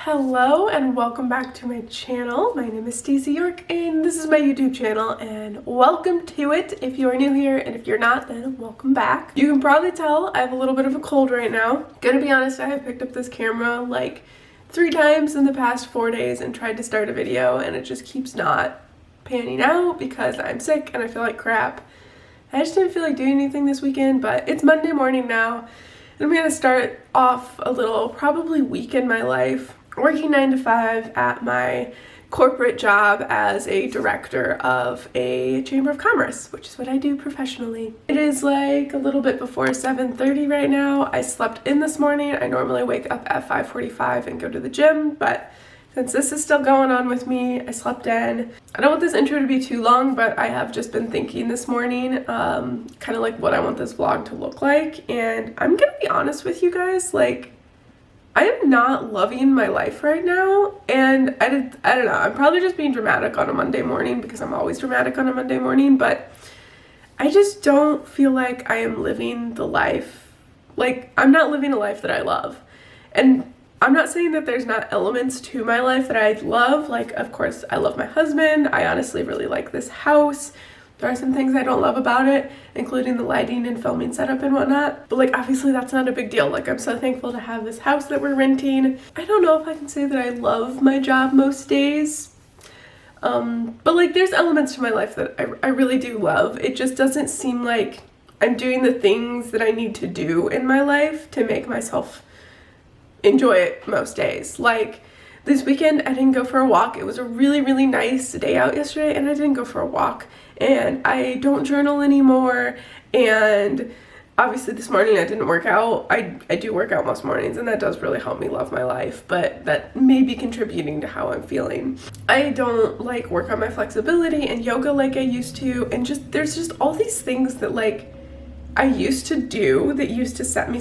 Hello and welcome back to my channel. My name is Stacey York and this is my YouTube channel, and welcome to it if you are new here, and if you're not, then welcome back. You can probably tell I have a little bit of a cold right now. Gonna be honest, I have picked up this camera like 3 times in the past 4 days and tried to start a video, and it just keeps not panning out because I'm sick and I feel like crap. I just didn't feel like doing anything this weekend, but it's Monday morning now. And I'm gonna start off a little probably week in my life working 9 to 5 at my corporate job as a director of a chamber of commerce, which is what I do professionally. It is like a little bit before 7:30 right now. I slept in this morning. I normally wake up at 5:45 and go to the gym, but since this is still going on with me, I slept in. I don't want this intro to be too long, but I have just been thinking this morning, kind of like what I want this vlog to look like. And I'm gonna be honest with you guys, like, I am not loving my life right now. And I don't know, I'm probably just being dramatic on a Monday morning because I'm always dramatic on a Monday morning, but I just don't feel like I am living the life. Like, I'm not living a life that I love. And I'm not saying that there's not elements to my life that I love. Like, of course, I love my husband. I honestly really like this house. There are some things I don't love about it, including the lighting and filming setup and whatnot. But like, obviously that's not a big deal. Like, I'm so thankful to have this house that we're renting. I don't know if I can say that I love my job most days. But like, there's elements to my life that I really do love. It just doesn't seem like I'm doing the things that I need to do in my life to make myself enjoy it most days. Like, this weekend I didn't go for a walk. It was a really nice day out yesterday and I didn't go for a walk, and I don't journal anymore, and obviously this morning I didn't work out. I do work out most mornings and that does really help me love my life, but that may be contributing to how I'm feeling. I don't like work on my flexibility and yoga like I used to, and there's just all these things that like I used to do that used to set me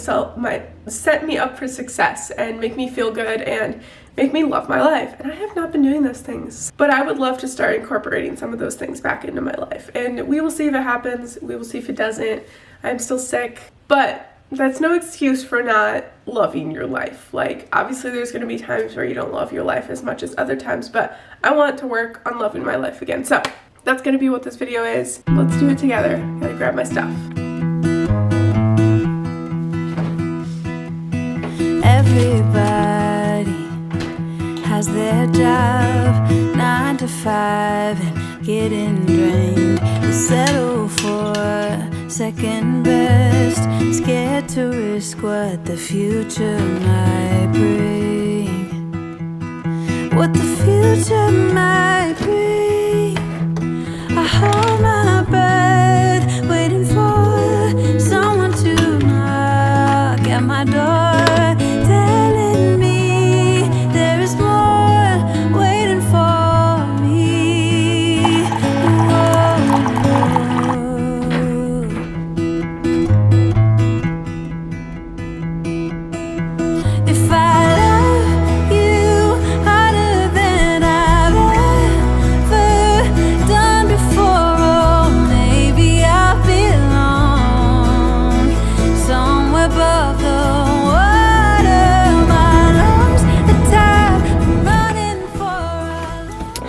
up for success and make me feel good and make me love my life. And I have not been doing those things. But I would love to start incorporating some of those things back into my life. And we will see if it happens. We will see if it doesn't. I'm still sick. But that's no excuse for not loving your life. Like, obviously there's going to be times where you don't love your life as much as other times. But I want to work on loving my life again. So that's going to be what this video is. Let's do it together. Gotta grab my stuff. Everybody has their job, 9 to 5, and getting drained. They settle for second best, scared to risk what the future might bring. What the future might bring. I hold my breath, waiting for someone to knock at my door.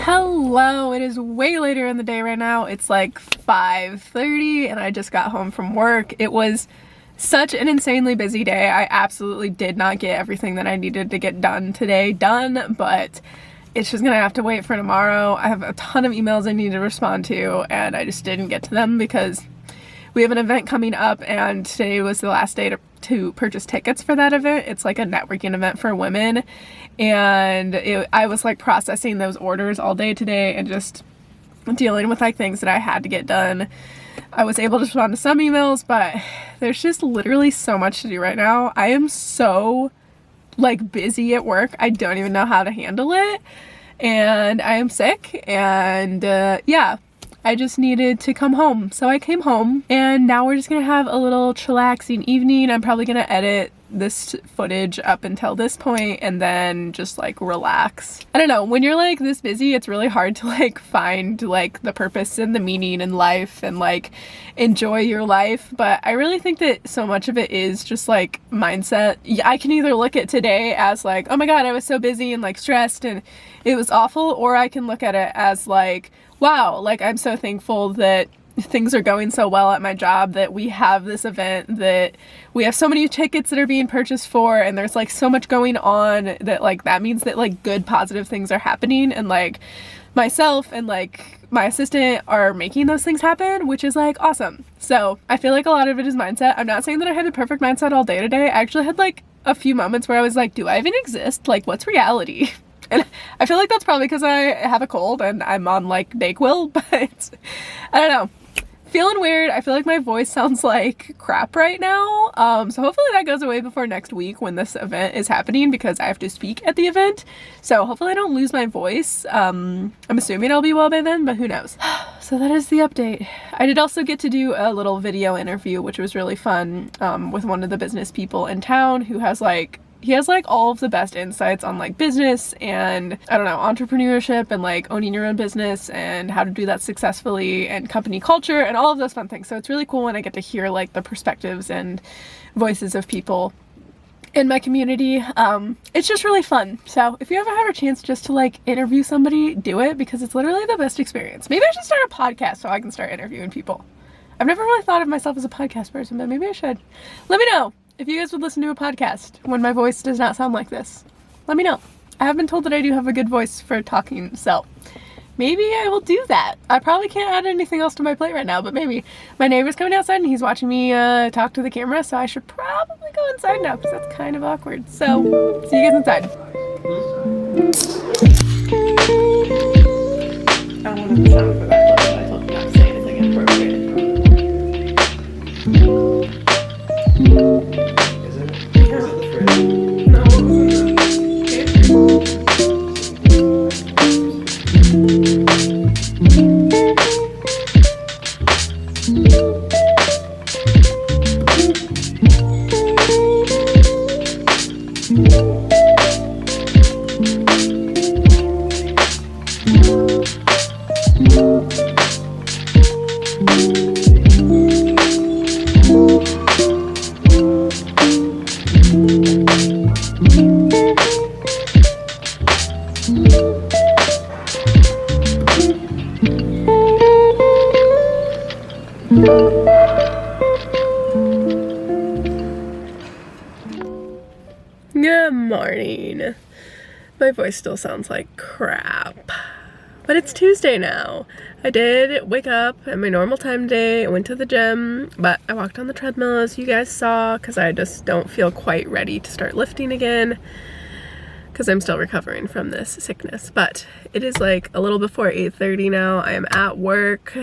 Hello, it is way later in the day right now. It's like 5:30 and I just got home from work. It was such an insanely busy day. I absolutely did not get everything that I needed to get done today done, but it's just gonna have to wait for tomorrow. I have a ton of emails I need to respond to and I just didn't get to them because we have an event coming up and today was the last day to purchase tickets for that event. It's like a networking event for women, and I was like processing those orders all day today and just dealing with like things that I had to get done. I was able to respond to some emails, but there's just literally so much to do right now. I am so like busy at work. I don't even know how to handle it, and I am sick, and yeah, I just needed to come home. So I came home and now we're just gonna have a little chillaxing evening. I'm probably gonna edit this footage up until this point and then just like relax. I don't know, when you're like this busy, it's really hard to like find like the purpose and the meaning in life and like enjoy your life. But I really think that so much of it is just like mindset. I can either look at today as like, oh my god, I was so busy and like stressed and it was awful, or I can look at it as like, wow, like I'm so thankful that things are going so well at my job, that we have this event, that we have so many tickets that are being purchased for, and there's like so much going on, that like that means that like good positive things are happening, and like myself and like my assistant are making those things happen, which is like awesome. So I feel like a lot of it is mindset. I'm not saying that I had a perfect mindset all day today. I actually had like a few moments where I was like, do I even exist? Like, what's reality? And I feel like that's probably because I have a cold and I'm on like Dayquil, but I don't know. Feeling weird. I feel like my voice sounds like crap right now. So hopefully that goes away before next week when this event is happening, because I have to speak at the event. So hopefully I don't lose my voice. I'm assuming I'll be well by then, but who knows. So that is the update. I did also get to do a little video interview, which was really fun, with one of the business people in town who has like, he has like all of the best insights on like business and I don't know, entrepreneurship and like owning your own business and how to do that successfully and company culture and all of those fun things. So it's really cool when I get to hear like the perspectives and voices of people in my community. It's just really fun. So if you ever have a chance just to like interview somebody, do it, because it's literally the best experience. Maybe I should start a podcast so I can start interviewing people. I've never really thought of myself as a podcast person, but maybe I should. Let me know if you guys would listen to a podcast when my voice does not sound like this. Let me know. I have been told that I do have a good voice for talking, so maybe I will do that. I probably can't add anything else to my plate right now, but maybe. My neighbor's coming outside and he's watching me talk to the camera, so I should probably go inside now because that's kind of awkward. So, see you guys inside. I wanted the sound for that, but I told you not to say anything inappropriate. Good morning. My voice still sounds like crap, but it's Tuesday now. I did wake up at my normal time today. I went to the gym, but I walked on the treadmill as you guys saw because I just don't feel quite ready to start lifting again because I'm still recovering from this sickness. But it is like a little before 8:30 now. I am at work,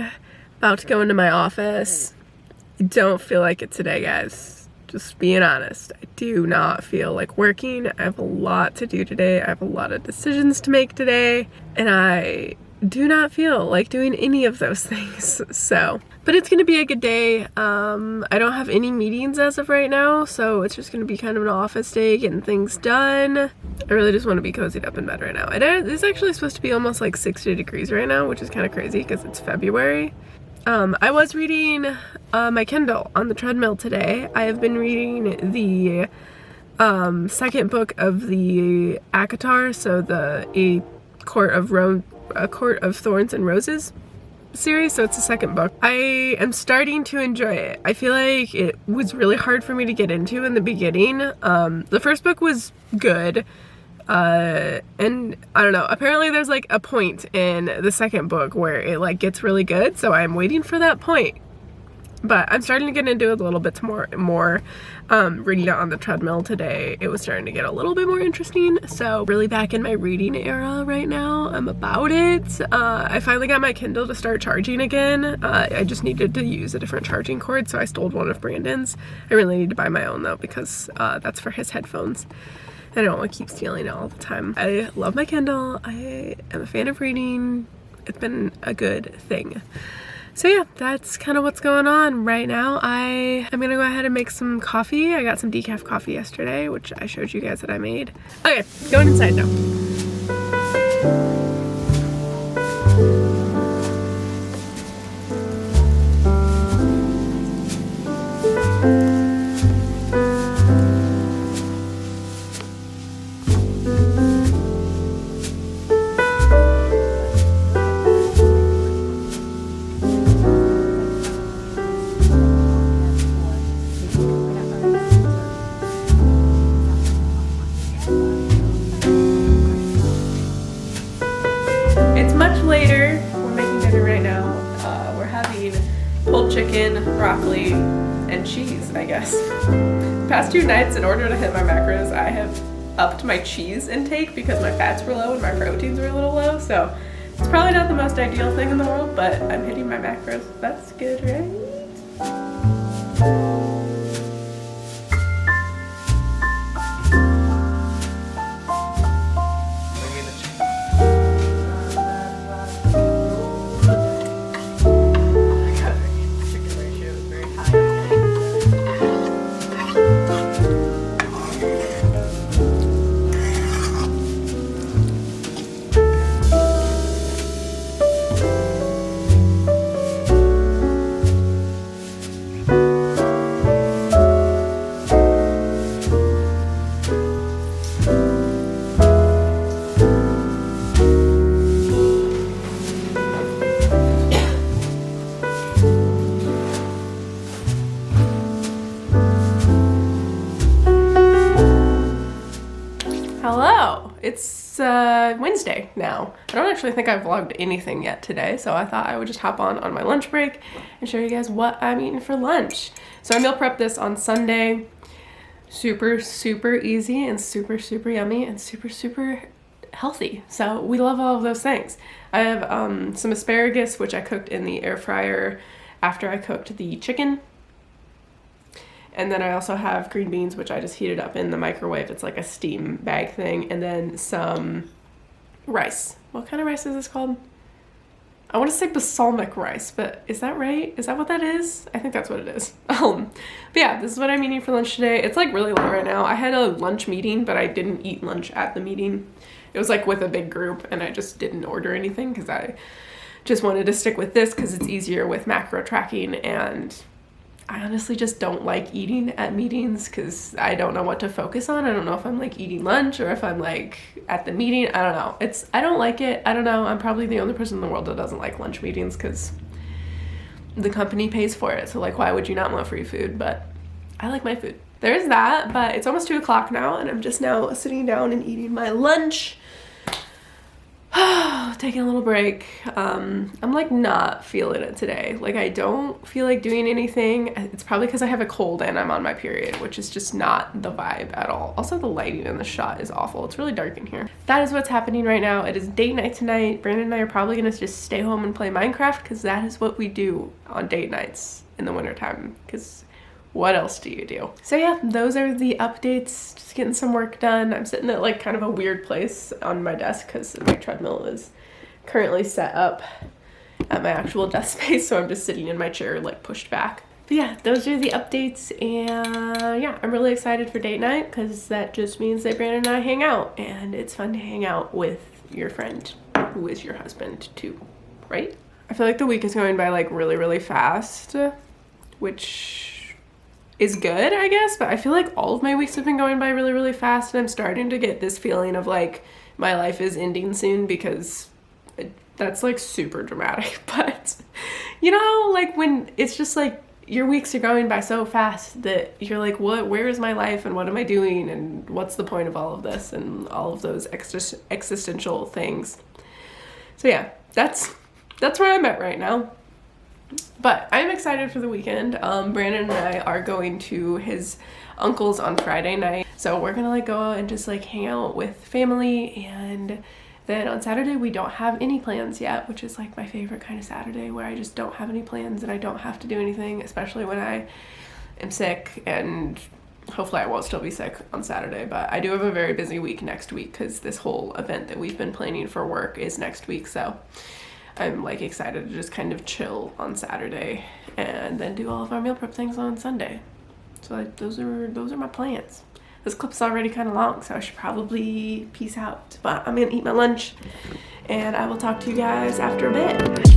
about to go into my office. I don't feel like it today, guys. Just being honest, I do not feel like working. I have a lot to do today. I have a lot of decisions to make today, and I do not feel like doing any of those things. So, but it's gonna be a good day. I don't have any meetings as of right now, so it's just gonna be kind of an office day, getting things done. I really just want to be cozied up in bed right now. It's actually supposed to be almost like 60 degrees right now, which is kind of crazy because it's February. I was reading my Kindle on the treadmill today. I have been reading the second book of the ACOTAR, so the A Court of Thorns and Roses series, so it's the second book. I am starting to enjoy it. I feel like it was really hard for me to get into in the beginning. The first book was good. And I don't know, apparently there's like a point in the second book where it like gets really good, so I'm waiting for that point. But I'm starting to get into it a little bit more reading it on the treadmill today. It was starting to get a little bit more interesting, so really back in my reading era right now. I'm about it. I finally got my Kindle to start charging again. I just needed to use a different charging cord, so I stole one of Brandon's. I really need to buy my own though, because that's for his headphones. I don't want to keep stealing it all the time. I love my Kindle. I am a fan of reading. It's been a good thing. So yeah, that's kind of what's going on right now. I'm gonna go ahead and make some coffee. I got some decaf coffee yesterday, which I showed you guys that I made. Okay, going inside now. Later, we're making dinner right now. We're having pulled chicken, broccoli, and cheese, I guess. Past 2 nights, in order to hit my macros, I have upped my cheese intake because my fats were low and my proteins were a little low, so it's probably not the most ideal thing in the world, but I'm hitting my macros. That's good, right? Hello, it's Wednesday now. I don't actually think I've vlogged anything yet today, so I thought I would just hop on my lunch break and show you guys what I'm eating for lunch. So I meal prepped this on Sunday. Super, super easy and super, super yummy and super, super healthy. So we love all of those things. I have some asparagus, which I cooked in the air fryer after I cooked the chicken. And then I also have green beans, which I just heated up in the microwave. It's like a steam bag thing. And then some rice. What kind of rice is this called? I want to say balsamic rice, but is that right? Is that what that is? I think that's what it is. But yeah, this is what I'm eating for lunch today. It's like really late right now. I had a lunch meeting, but I didn't eat lunch at the meeting. It was like with a big group, and I just didn't order anything because I just wanted to stick with this because it's easier with macro tracking, and I honestly just don't like eating at meetings because I don't know what to focus on. I don't know if I'm like eating lunch or if I'm like at the meeting. I don't know. I don't like it. I don't know. I'm probably the only person in the world that doesn't like lunch meetings because the company pays for it. So like, why would you not want free food? But I like my food. There's that, but it's almost 2 o'clock now and I'm just now sitting down and eating my lunch. Taking a little break. I'm like not feeling it today. Like I don't feel like doing anything. It's probably because I have a cold and I'm on my period, which is just not the vibe at all. Also, the lighting in the shot is awful. It's really dark in here. That is what's happening right now. It is date night tonight. Brandon and I are probably gonna just stay home and play Minecraft because that is what we do on date nights in the wintertime. Because what else do you do? So yeah, those are the updates. Just getting some work done. I'm sitting at like kind of a weird place on my desk because my treadmill is currently set up at my actual desk space, so I'm just sitting in my chair like pushed back. But yeah, those are the updates, and yeah, I'm really excited for date night because that just means that Brandon and I hang out, and it's fun to hang out with your friend who is your husband too, right? I feel like the week is going by like really, really fast, which is good, I guess, but I feel like all of my weeks have been going by really, really fast, and I'm starting to get this feeling of like my life is ending soon because that's like super dramatic. But you know, like when it's just like your weeks are going by so fast that you're like, where is my life and what am I doing and what's the point of all of this and all of those existential things. So yeah, that's where I'm at right now. But I'm excited for the weekend. Brandon and I are going to his uncle's on Friday night, so we're gonna like go and just like hang out with family, and then on Saturday we don't have any plans yet, which is like my favorite kind of Saturday, where I just don't have any plans and I don't have to do anything, especially when I am sick, and hopefully I won't still be sick on Saturday. But I do have a very busy week next week because this whole event that we've been planning for work is next week, so I'm like excited to just kind of chill on Saturday and then do all of our meal prep things on Sunday. So like those are my plans. This clip's already kind of long, so I should probably peace out. But I'm gonna eat my lunch and I will talk to you guys after a bit.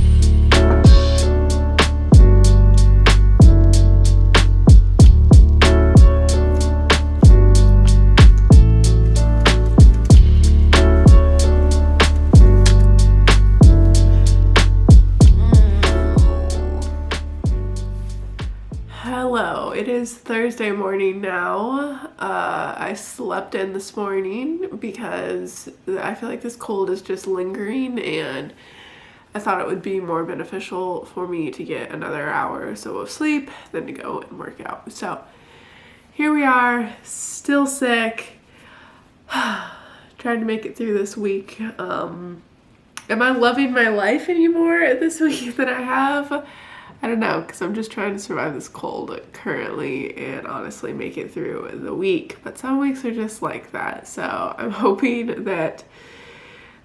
Hello, it is Thursday morning now. I slept in this morning because I feel like this cold is just lingering, and I thought it would be more beneficial for me to get another hour or so of sleep than to go and work out. So here we are, still sick, trying to make it through this week. Am I loving my life anymore this week than I have? I don't know, because I'm just trying to survive this cold currently and honestly make it through the week. But some weeks are just like that. So I'm hoping that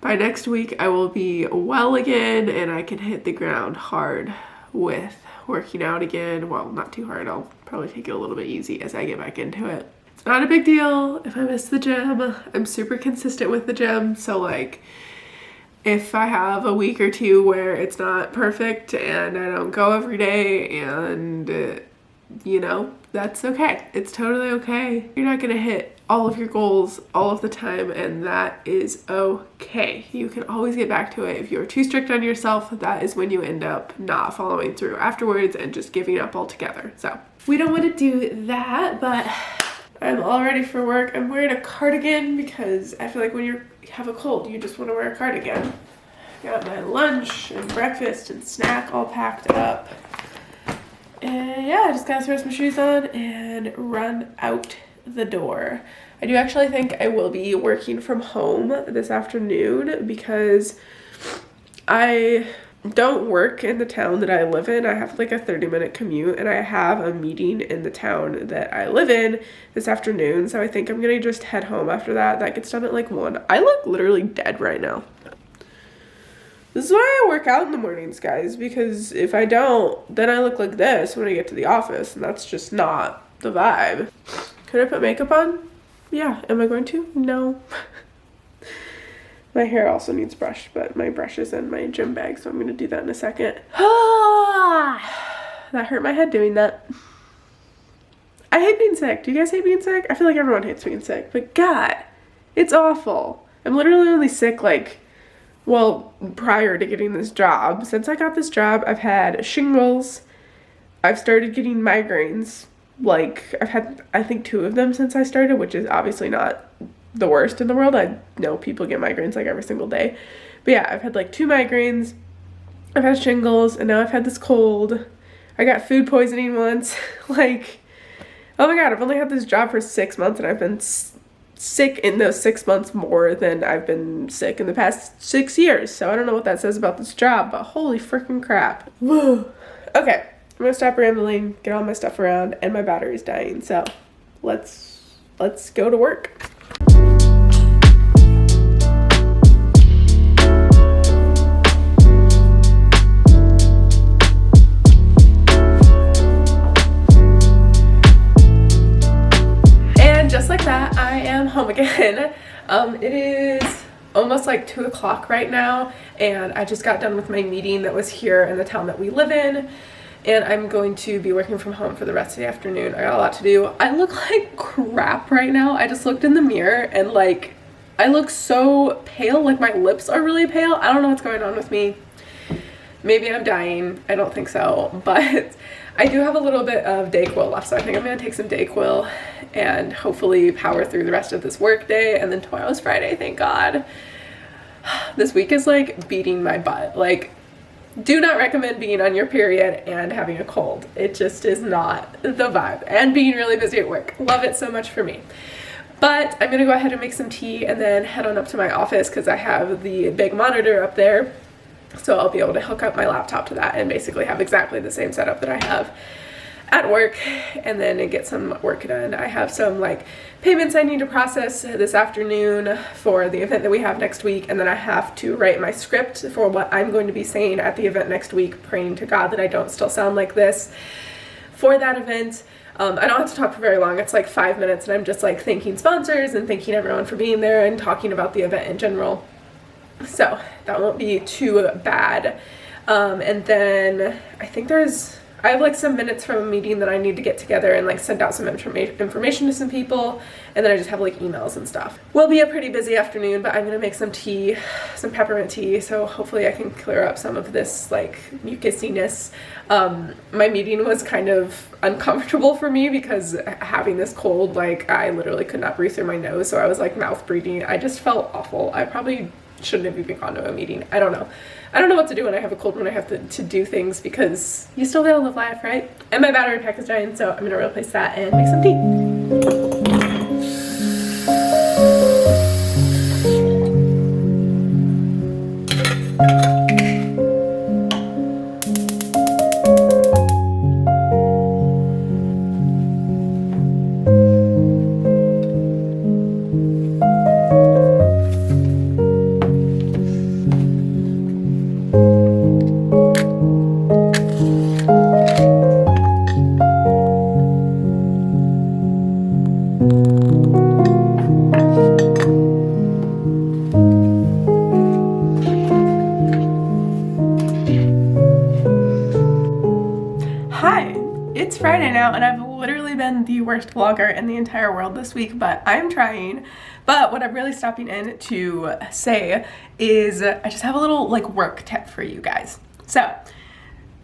by next week I will be well again and I can hit the ground hard with working out again. Well, not too hard. I'll probably take it a little bit easy as I get back into it. It's not a big deal if I miss the gym. I'm super consistent with the gym. So like, if I have a week or two where it's not perfect and I don't go every day and, you know, that's okay. It's totally okay. You're not going to hit all of your goals all of the time, and that is okay. You can always get back to it. If you're too strict on yourself, that is when you end up not following through afterwards and just giving up altogether. So we don't want to do that, but I'm all ready for work. I'm wearing a cardigan because I feel like when you have a cold, you just want to wear a cardigan. Got my lunch and breakfast and snack all packed up. And yeah, I just gotta throw some shoes on and run out the door. I do actually think I will be working from home this afternoon because I don't work in the town that I live in. I have like a 30-minute commute and I have a meeting in the town that I live in this afternoon. So I think I'm gonna just head home after that. That gets done at like 1. I look literally dead right now. This is why I work out in the mornings, guys, because if I don't, then I look like this when I get to the office, and that's just not the vibe. Could I put makeup on? Yeah. Am I going to? No. My hair also needs brushed, but my brush is in my gym bag, so I'm going to do that in a second. That hurt my head doing that. I hate being sick. Do you guys hate being sick? I feel like everyone hates being sick, but God, it's awful. I'm literally only sick like, well, prior to getting this job. Since I got this job, I've had shingles. I've started getting migraines. Like, I've had, I think, 2 of them since I started, which is obviously not the worst in the world. I know people get migraines like every single day. But yeah, I've had like 2 migraines. I've had shingles, and now I've had this cold. I got food poisoning once. Like, oh my God, I've only had this job for 6 months, and I've been sick in those 6 months more than I've been sick in the past 6 years. So I don't know what that says about this job, but holy freaking crap. Okay, I'm gonna stop rambling, get all my stuff around, and my battery's dying. So let's go to work. Just like that, I am home again. It is almost like 2 o'clock right now, and I just got done with my meeting that was here in the town that we live in, and I'm going to be working from home for the rest of the afternoon. I got a lot to do. I look like crap right now. I just looked in the mirror and like, I look so pale, like my lips are really pale. I don't know what's going on with me. Maybe I'm dying. I don't think so, but I do have a little bit of Dayquil left, so I think I'm gonna take some Dayquil and hopefully power through the rest of this work day, and then tomorrow's Friday, thank God. This week is like beating my butt. Like, do not recommend being on your period and having a cold. It just is not the vibe. And being really busy at work. Love it so much for me. But I'm gonna go ahead and make some tea and then head on up to my office because I have the big monitor up there. So I'll be able to hook up my laptop to that and basically have exactly the same setup that I have at work and then get some work done. I have some like payments I need to process this afternoon for the event that we have next week, and then I have to write my script for what I'm going to be saying at the event next week, praying to God that I don't still sound like this for that event. I don't have to talk for very long. It's like 5 minutes, and I'm just like thanking sponsors and thanking everyone for being there and talking about the event in general. So that won't be too bad. And then I think I have like some minutes from a meeting that I need to get together and like send out some information to some people, and then I just have like emails and stuff. Will be a pretty busy afternoon, but I'm gonna make some tea, some peppermint tea, so hopefully I can clear up some of this like mucusiness. My meeting was kind of uncomfortable for me because having this cold, like I literally could not breathe through my nose, so I was like mouth breathing. I just felt awful. I probably shouldn't have even gone to a meeting. I don't know. I don't know what to do when I have a cold, when I have to do things, because you still gotta live life, right? And my battery pack is dying, so I'm gonna replace that and make some tea. It's Friday now, and I've literally been the worst vlogger in the entire world this week, but I'm trying. But what I'm really stopping in to say is I just have a little like work tip for you guys. So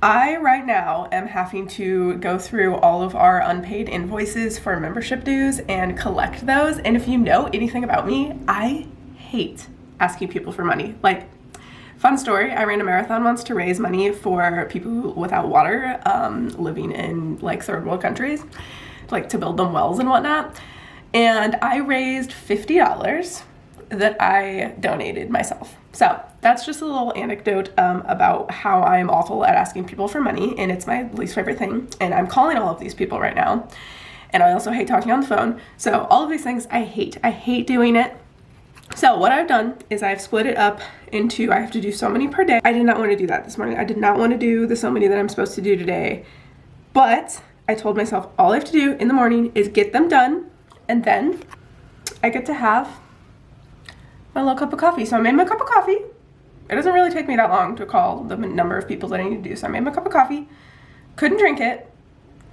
I right now am having to go through all of our unpaid invoices for membership dues and collect those. And if you know anything about me, I hate asking people for money. Like, fun story, I ran a marathon once to raise money for people without water, living in like third world countries, like to build them wells and whatnot. And I raised $50 that I donated myself. So that's just a little anecdote about how I'm awful at asking people for money, and it's my least favorite thing. And I'm calling all of these people right now. And I also hate talking on the phone. So all of these things I hate doing it. So what I've done is I've split it up into, I have to do so many per day. I did not want to do that this morning. I did not want to do the so many that I'm supposed to do today. But I told myself all I have to do in the morning is get them done, and then I get to have my little cup of coffee. So I made my cup of coffee. It doesn't really take me that long to call the number of people that I need to do. So I made my cup of coffee, couldn't drink it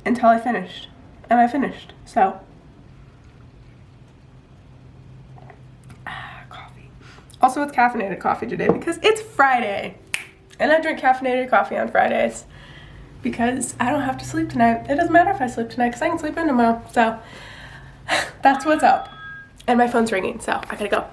until I finished, and I finished. So also, it's caffeinated coffee today because it's Friday, and I drink caffeinated coffee on Fridays because I don't have to sleep tonight. It doesn't matter if I sleep tonight because I can sleep in tomorrow. So that's what's up. And my phone's ringing, so I gotta go.